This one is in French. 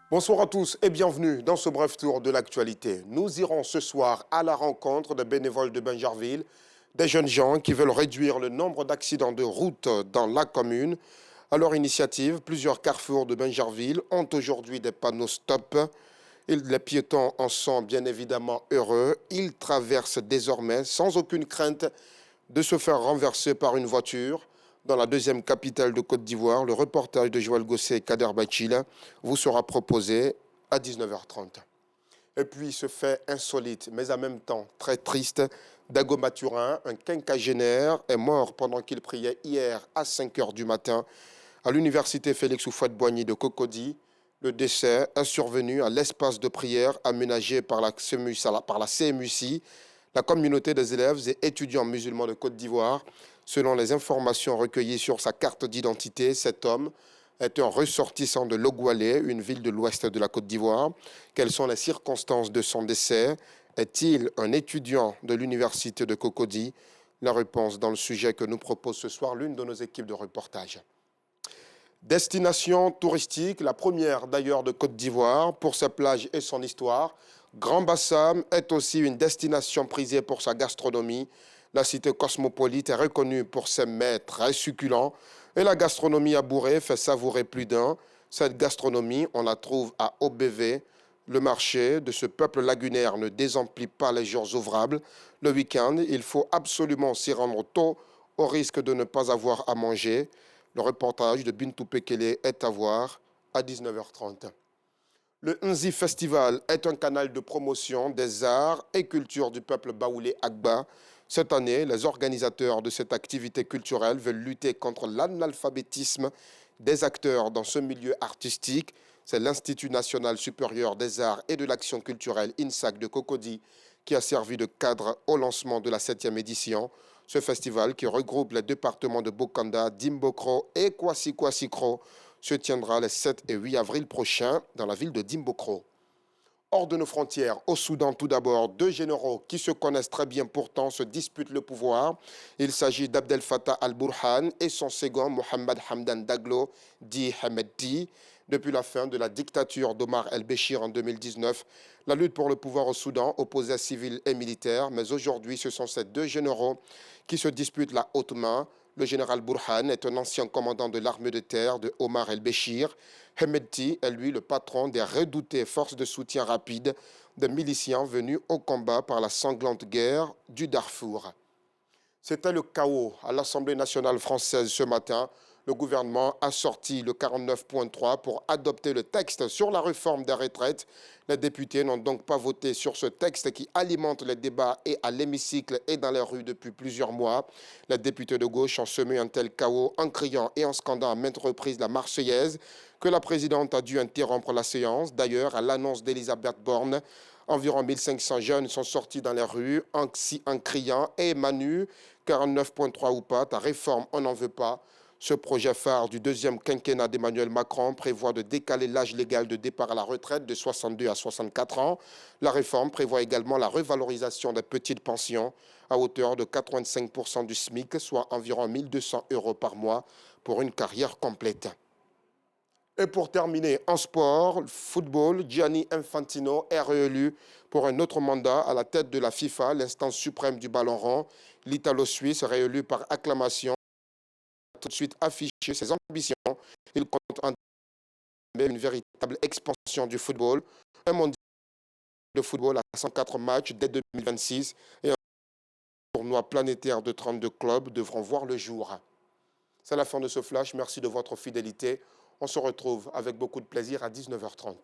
Bonsoir à tous et bienvenue dans ce bref tour de l'actualité. Nous irons ce soir à la rencontre des bénévoles de Bingerville, des jeunes gens qui veulent réduire le nombre d'accidents de route dans la commune. À leur initiative, plusieurs carrefours de Bingerville ont aujourd'hui des panneaux stop. Les piétons en sont bien évidemment heureux. Ils traversent désormais sans aucune crainte de se faire renverser par une voiture. Dans la deuxième capitale de Côte d'Ivoire, le reportage de Joël Gosset et Kader Bachila vous sera proposé à 19h30. Et puis, ce fait insolite, mais en même temps très triste, Dago Mathurin, un quinquagénaire, est mort pendant qu'il priait hier à 5 h du matin à l'université Félix Houphouët-Boigny de Cocody. Le décès est survenu à l'espace de prière aménagé par la CMUC, la communauté des élèves et étudiants musulmans de Côte d'Ivoire. Selon les informations recueillies sur sa carte d'identité, cet homme est un ressortissant de Logoualé, une ville de l'ouest de la Côte d'Ivoire. Quelles sont les circonstances de son décès? Est-il un étudiant de l'université de Cocody? La réponse dans le sujet que nous propose ce soir l'une de nos équipes de reportage. Destination touristique, la première d'ailleurs de Côte d'Ivoire pour sa plage et son histoire. Grand Bassam est aussi une destination prisée pour sa gastronomie. La cité cosmopolite est reconnue pour ses mets très succulents et la gastronomie à Bourré fait savourer plus d'un. Cette gastronomie, on la trouve à OBV. Le marché de ce peuple lagunaire ne désemplit pas les jours ouvrables. Le week-end, il faut absolument s'y rendre tôt au risque de ne pas avoir à manger. Le reportage de Bintou Pekele est à voir à 19h30. Le Nzi Festival est un canal de promotion des arts et cultures du peuple baoulé Agba. Cette année, les organisateurs de cette activité culturelle veulent lutter contre l'analphabétisme des acteurs dans ce milieu artistique. C'est l'Institut national supérieur des arts et de l'action culturelle INSAC de Cocody qui a servi de cadre au lancement de la 7e édition. Ce festival, qui regroupe les départements de Bokanda, Dimbokro et Kwasi-Kwasi-Kro, se tiendra les 7 et 8 avril prochains dans la ville de Dimbokro. Hors de nos frontières, au Soudan tout d'abord, deux généraux qui se connaissent très bien pourtant se disputent le pouvoir. Il s'agit d'Abdel Fattah al-Burhan et son second Mohamed Hamdan Daglo, dit Hemedti. Depuis la fin de la dictature d'Omar el-Béchir en 2019, la lutte pour le pouvoir au Soudan opposait civils et militaires, mais aujourd'hui ce sont ces deux généraux qui se disputent la haute main. Le général Burhan est un ancien commandant de l'armée de terre de Omar el-Béchir. Hemedti est lui le patron des redoutées forces de soutien rapide des miliciens venus au combat par la sanglante guerre du Darfour. C'était le chaos à l'Assemblée nationale française ce matin. Le gouvernement a sorti le 49.3 pour adopter le texte sur la réforme des retraites. Les députés n'ont donc pas voté sur ce texte qui alimente les débats et à l'hémicycle et dans les rues depuis plusieurs mois. Les députés de gauche ont semé un tel chaos en criant et en scandant à maintes reprises la Marseillaise que la présidente a dû interrompre la séance. D'ailleurs, à l'annonce d'Elisabeth Borne, environ 1500 jeunes sont sortis dans les rues en criant « Eh Manu, 49.3 ou pas, ta réforme, on n'en veut pas ». Ce projet phare du deuxième quinquennat d'Emmanuel Macron prévoit de décaler l'âge légal de départ à la retraite de 62 à 64 ans. La réforme prévoit également la revalorisation des petites pensions à hauteur de 85% du SMIC, soit environ 1 200 € par mois pour une carrière complète. Et pour terminer, en sport, football, Gianni Infantino est réélu pour un autre mandat à la tête de la FIFA, l'instance suprême du ballon rond. L'Italo-Suisse, réélu par acclamation, a tout de suite affiché ses ambitions. Il compte entamer une véritable expansion du football, un mondial de football à 104 matchs dès 2026 et un tournoi planétaire de 32 clubs devront voir le jour. C'est la fin de ce flash. Merci de votre fidélité. On se retrouve avec beaucoup de plaisir à 19h30.